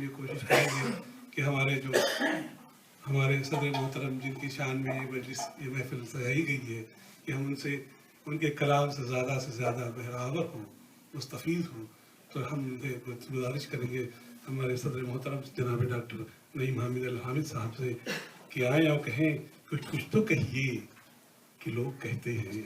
یہ کوشش کریں گے کہ ہمارے صدر محترم جن کی شان میں یہ محفل سجائی گئی ہے کہ ہم ان کے کلام سے زیادہ بہراور ہوں، مستفید ہوں، تو ہم گزارش کریں گے ہمارے صدر محترم جناب ڈاکٹر نعیم حامد الحامد صاحب سے کہ آئیں اور کہیں کچھ تو کہیے کہ لوگ کہتے ہیں،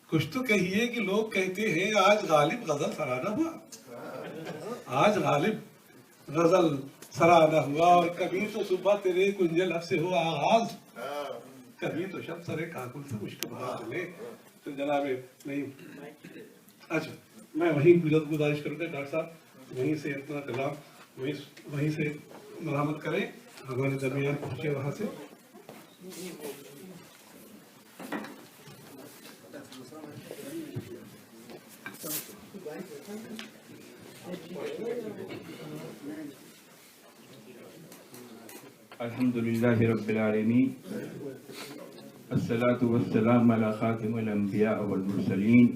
کچھ تو کہیے کہ لوگ کہتے ہیں آج غالب غزل سرانہ ہوا، آج غالب غزل سرانہ ہوا، اور کبھی تو صبح تیرے کنجل لب سے ہوا آغاز، کبھی تو شب سرے کاکل سے مشک بہا چلے۔ تو جناب نہیں، اچھا میں وہیں گزارش کروں گا ڈاکٹر صاحب وہیں سے اپنا کلام وہیں سے مرحمت کریں، ہمارے درمیان پہنچے وہاں سے۔ الحمدللہ رب العالمین، الصلاۃ والسلام علی خاتم الانبیاء والمرسلین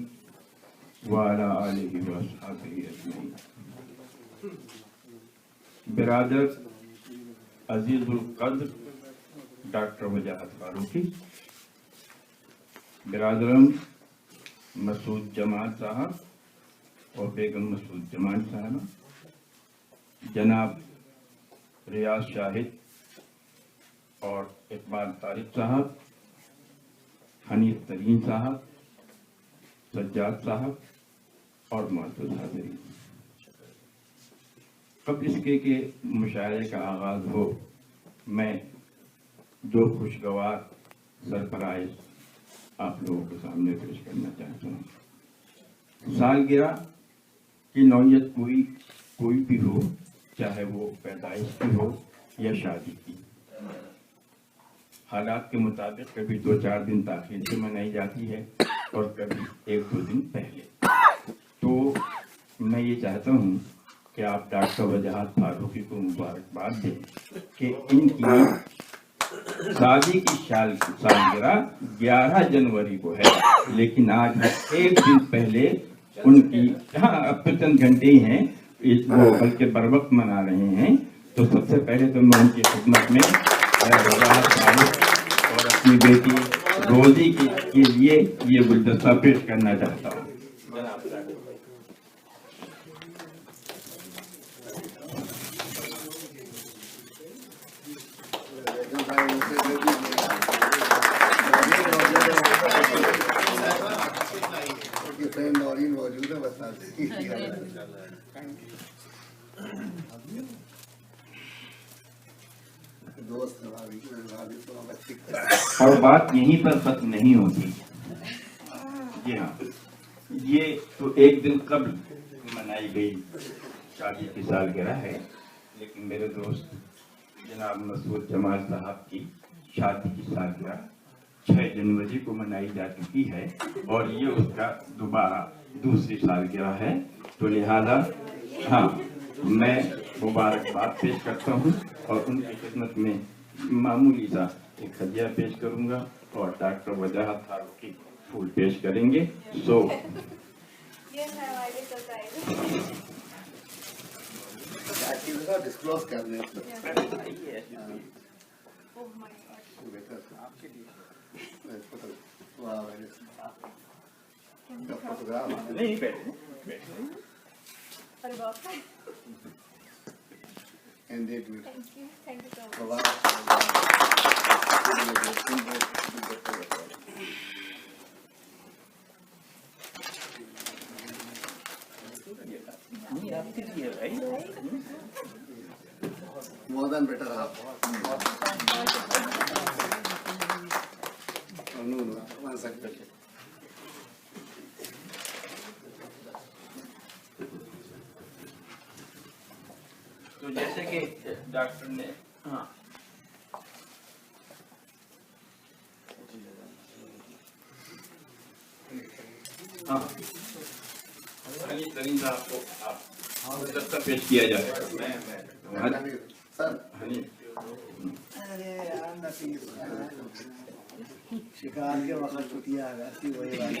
وعلی آلہ واصحابہ اجمعین۔ برادر عزیز القدر ڈاکٹر وجاہت فاروقی، برادرم مسعود جمال صاحب اور بیگم مسعود جمال صاحبہ، جناب ریاض شاہد اور اقبال طارق صاحب، حنیف ترین صاحب، سجاد صاحب اور معزز حاضرین، قبل اس کے کہ مشاعرے کا آغاز ہو، میں دو خوشگوار سرپرائز آپ لوگوں کے سامنے پیش کرنا چاہتا ہوں۔ سالگرہ کی نوعیت کوئی بھی ہو، چاہے وہ پیدائش کی ہو یا شادی کی، حالات کے مطابق کبھی 2-4 دن تاخیر سے منائی جاتی ہے اور کبھی 1-2 دن پہلے۔ تو میں یہ چاہتا ہوں کہ آپ ڈاکٹر وجاہت فاروقی کو مبارکباد دیں کہ ان کی شادی کی سالگرہ 11 جنوری کو ہے، لیکن آج 1 دن پہلے ان کی اب تو چند گھنٹے ہی ہیں، وہ بلکہ بر وقت منا رہے ہیں۔ تو سب سے پہلے تو میں ان کی خدمت میں اور اپنی بیٹی روزی کے لیے یہ گلدستہ پیش کرنا چاہتا ہوں۔ اور بات یہیں پر ختم نہیں ہوتی، جی ہاں، یہ تو 1 دن قبل منائی گئی شادی کی سالگرہ ہے، لیکن میرے دوست جناب مسعود جمال صاحب کی شادی کی سالگرہ 6 جنوری کو منائی جا چکی ہے، اور یہ اس کا دوبارہ دوسری سالگرہ ہے۔ تو لہذا ہاں، میں مبارکباد پیش کرتا ہوں اور ان کی خدمت میں معمولی سا ایک ہدیہ پیش کروں گا، اور ڈاکٹر وجاہت فاروقی پھول پیش کریں گے۔ ڈسکلوز کر دیں مودن بیٹر آپ تو جیسے کہ ڈاکٹر نے ہاں حنیف ترین صاحب کو آپ دستہ پیش کیا جائے گا۔ سر شکار کے وقت چھٹیاں آ جاتی وہی والی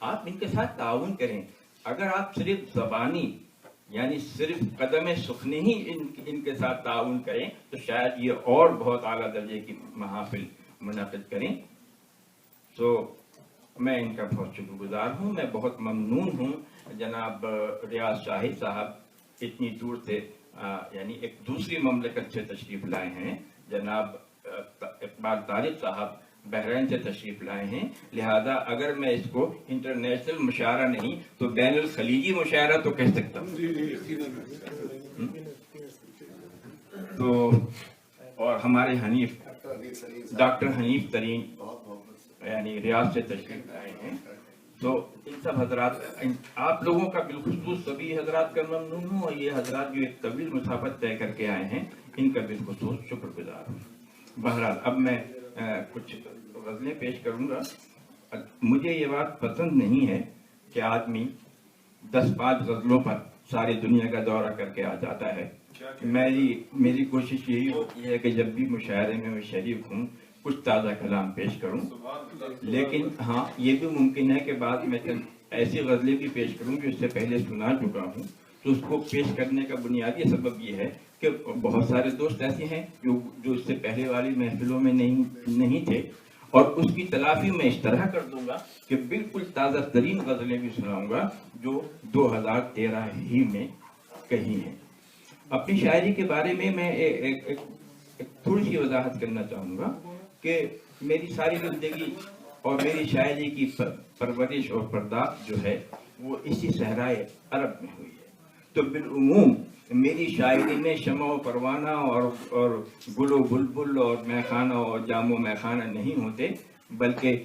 آپ ان کے ساتھ تعاون کریں. اگر آپ صرف زبانی یعنی صرف قدم سخنی ہی ان کے ساتھ تعاون کریں تو شاید یہ اور بہت اعلیٰ درجے کی محافل منعقد کریں. تو میں ان کا بہت شکر گزار ہوں. میں بہت ممنون ہوں جناب ریاض شاہد صاحب اتنی دور سے یعنی ایک دوسری مملکت سے تشریف لائے ہیں. جناب اقبال طارق صاحب بحرین سے تشریف لائے ہیں. لہذا اگر میں اس کو انٹرنیشنل مشاعرہ نہیں تو بین الخلیجی مشاعرہ تو کہہ سکتا ہوں. تو اور ہمارے حنیف ڈاکٹر حنیف ترین یعنی ریاض سے تشریف لائے ہیں. تو ان سب حضرات آپ لوگوں کا بالخصوص سبھی حضرات کا ممنون ہوں اور یہ حضرات جو ایک طویل مسافت طے کر کے آئے ہیں ان کا بالخصوص شکر گزار ہوں. بہرحال اب میں کچھ غزلیں پیش کروں گا. مجھے یہ بات پسند نہیں ہے کہ آدمی 10-5 غزلوں پر ساری دنیا کا دورہ کر کے آ جاتا ہے. میری کوشش یہی ہوتی ہے کہ جب بھی مشاعرے میں شریک ہوں کچھ تازہ کلام پیش کروں. لیکن ہاں یہ بھی ممکن ہے کہ بعد میں ایسی غزلیں بھی پیش کروں جو اس سے پہلے سنا چکا ہوں. تو اس کو پیش کرنے کا بنیادی سبب یہ ہے کہ بہت سارے دوست ایسے ہیں جو اس سے پہلے والی محفلوں میں نہیں تھے اور اس کی تلافی میں اس طرح کر دوں گا کہ بالکل تازہ ترین غزلیں بھی سناؤں گا جو 2013 ہی میں کہی ہیں. اپنی شاعری کے بارے میں ایک تھوڑی سی وضاحت کرنا چاہوں گا کہ میری ساری زندگی اور میری شاعری کی پرورش اور پرداخت جو ہے وہ اسی صحرائے عرب میں ہوئی ہے. تو بالعموم میری شاعری میں شمع و پروانہ اور گل و بلبل اور میخانہ اور جام و میخانہ نہیں ہوتے بلکہ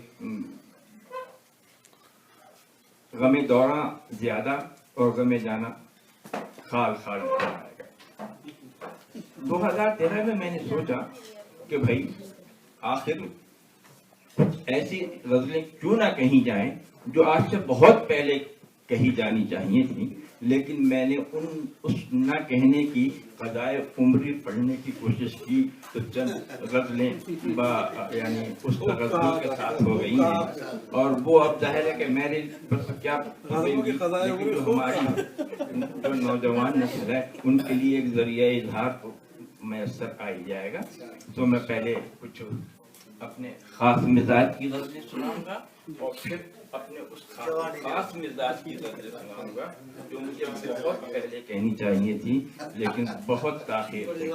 غم دوراں زیادہ اور غم جانا خال خال نظر آئے گا. 2013 میں نے سوچا کہ بھائی آخر ایسی غزلیں کیوں نہ کہیں جائیں جو آج سے بہت پہلے کہی جانی چاہیے تھیں لیکن میں نے اس نہ کہنے کی قضائے عمری پڑھنے کی کوشش کی تو چند غزلیں یعنی اس غزلوں کے ساتھ ہو گئی ہیں اور وہ اب ظاہر ہے کہ میرے کیا جو ہماری جو نوجوان نسل ہے ان کے لیے ایک ذریعہ اظہار تو میسر آ ہی جائے گا. تو میں پہلے کچھ اپنے خاص مزاج کی غزلیں سناؤں گا اور پھر اپنے اس خاص مزاج کی غزلیں سناؤں گا جو مجھے بہت پہلے کہنی چاہیے تھی لیکن بہت تاخیر سے